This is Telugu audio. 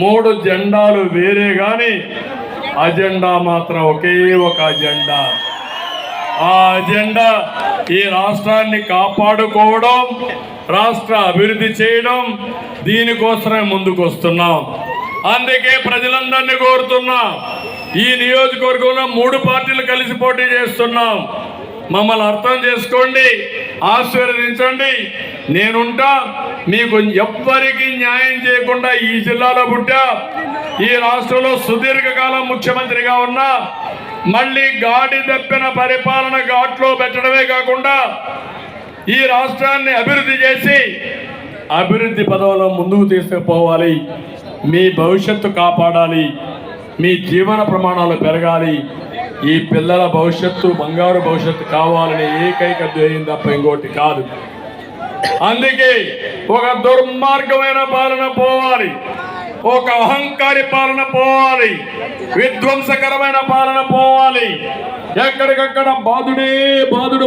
మూడు జెండాలు వేరే గాని అజెండా మాత్రం ఒకే ఒక అజెండా. ఆ అజెండా ఈ రాష్ట్రాన్ని కాపాడుకోవడం, రాష్ట్ర అభివృద్ధి చేయడం. దీనికోసమే ముందుకు వస్తున్నాం. అందుకే ప్రజలందరినీ కోరుతున్నా, ఈ నియోజకవర్గంలో 3 పార్టీలు కలిసి పోటీ చేస్తున్నాం. మమ్మల్ని అర్థం చేసుకోండి, ఆశీర్వదించండి. నేనుంటా. మీకు ఎవ్వరికి న్యాయం చేయకుండా ఈ జిల్లాలో పుట్టా, ఈ రాష్ట్రంలో సుదీర్ఘకాలం ముఖ్యమంత్రిగా ఉన్నా. మళ్ళీ గాడి తప్పిన పరిపాలన ఘాట్లో పెట్టడమే కాకుండా ఈ రాష్ట్రాన్ని అభివృద్ధి చేసి అభివృద్ధి పదంలో ముందుకు తీసుకుపోవాలి. మీ భవిష్యత్తు కాపాడాలి, మీ జీవన ప్రమాణాలు పెరగాలి, ఈ పిల్లల భవిష్యత్తు బంగారు భవిష్యత్తు కావాలని ఏకైక ధ్యేయం తప్ప ఇంకోటి కాదు. అందుకే ఒక దుర్మార్గమైన పాలన పోవాలి, ఒక అహంకారి పాలన పోవాలి, విధ్వంసకరమైన పాలన పోవాలి. ఎక్కడికక్కడ బాధుడే బాధుడు